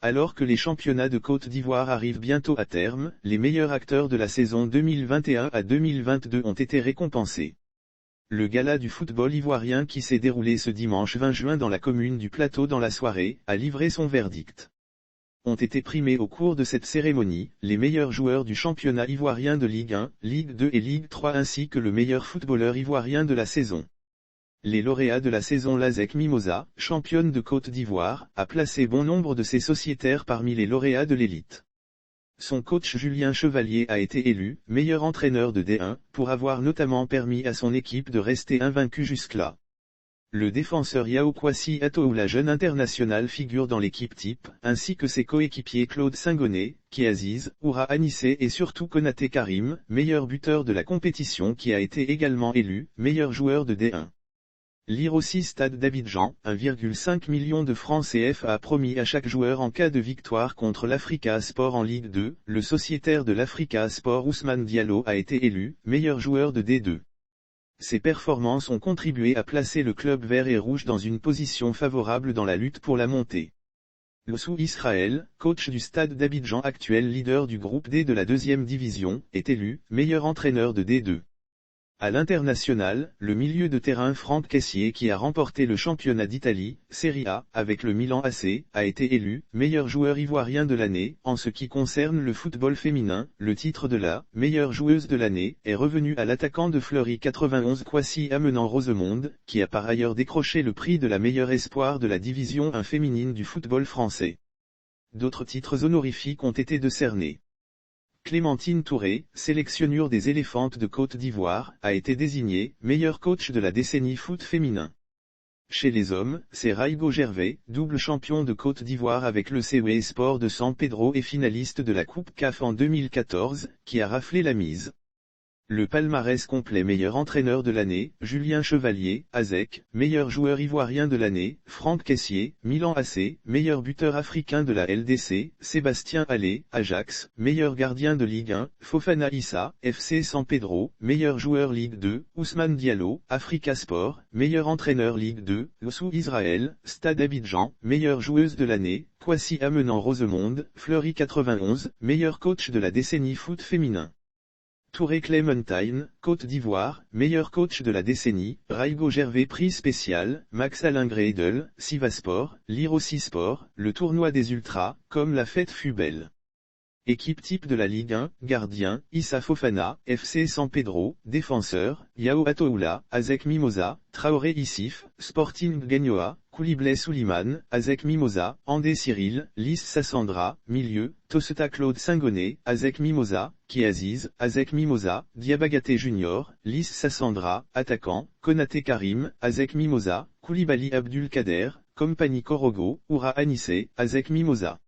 Alors que les championnats de Côte d'Ivoire arrivent bientôt à terme, les meilleurs acteurs de la saison 2021 à 2022 ont été récompensés. Le gala du football ivoirien qui s'est déroulé ce dimanche 20 juin dans la commune du Plateau dans la soirée, a livré son verdict. Ont été primés au cours de cette cérémonie, les meilleurs joueurs du championnat ivoirien de Ligue 1, Ligue 2 et Ligue 3 ainsi que le meilleur footballeur ivoirien de la saison. Les lauréats de la saison l'ASEC Mimosa, championne de Côte d'Ivoire, a placé bon nombre de ses sociétaires parmi les lauréats de l'élite. Son coach Julien Chevalier a été élu meilleur entraîneur de D1, pour avoir notamment permis à son équipe de rester invaincue jusque-là. Le défenseur Yao Kwasi Atoula jeune international figure dans l'équipe type, ainsi que ses coéquipiers Claude Singoné, Kiaziz, Oura Anissé et surtout Konaté Karim, meilleur buteur de la compétition qui a été également élu meilleur joueur de D1. Lire aussi Stade d'Abidjan, 1,5 million de francs CFA a promis à chaque joueur en cas de victoire contre l'Africa Sport en Ligue 2, le sociétaire de l'Africa Sport Ousmane Diallo a été élu meilleur joueur de D2. Ses performances ont contribué à placer le club vert et rouge dans une position favorable dans la lutte pour la montée. Lossou Israël, coach du Stade d'Abidjan actuel leader du groupe D de la deuxième division, est élu meilleur entraîneur de D2. À l'international, le milieu de terrain Franck Kessié qui a remporté le championnat d'Italie, Serie A, avec le Milan AC, a été élu meilleur joueur ivoirien de l'année. En ce qui concerne le football féminin, le titre de la meilleure joueuse de l'année est revenu à l'attaquant de Fleury 91 Kwasi Amenan Rosemonde, qui a par ailleurs décroché le prix de la meilleure espoir de la division 1 féminine du football français. D'autres titres honorifiques ont été décernés. Clémentine Touré, sélectionnure des Éléphantes de Côte d'Ivoire, a été désignée meilleur coach de la décennie foot féminin. Chez les hommes, c'est Raigo Gervais, double champion de Côte d'Ivoire avec le CEE Sport de San Pedro et finaliste de la Coupe CAF en 2014, qui a raflé la mise. Le palmarès complet meilleur entraîneur de l'année, Julien Chevalier, ASEC, meilleur joueur ivoirien de l'année, Franck Kessié, Milan AC, meilleur buteur africain de la LDC, Sébastien Allais, Ajax, meilleur gardien de Ligue 1, Fofana Issa, FC San Pedro, meilleur joueur Ligue 2, Ousmane Diallo, Africa Sport, meilleur entraîneur Ligue 2, Lossou Israël, Stade Abidjan, meilleure joueuse de l'année, Kwasi Amenan Rosemonde, Fleury 91, meilleur coach de la décennie foot féminin. Touré Clémentine, Côte d'Ivoire, meilleur coach de la décennie, Raigo Gervais prix spécial, Max Alain Greidel, Sivasport, Lire aussi Sport, le tournoi des Ultras, comme la fête fut belle. Équipe type de la Ligue 1, gardien, Issa Fofana, FC San Pedro, défenseur, Yao Atoula, ASEC Mimosa, Traoré Issif, Sporting Gagnoa, Kouliblé Souliman, ASEC Mimosa, Andé Cyril, Lys Sassandra, milieu, Toseta Claude Singoné, ASEC Mimosa, Kiaziz, ASEC Mimosa, Diabagaté Junior, Lys Sassandra, attaquant, Konaté Karim, ASEC Mimosa, Koulibaly Abdul Kader, Compagnie Korogo, Oura Anissé, ASEC Mimosa.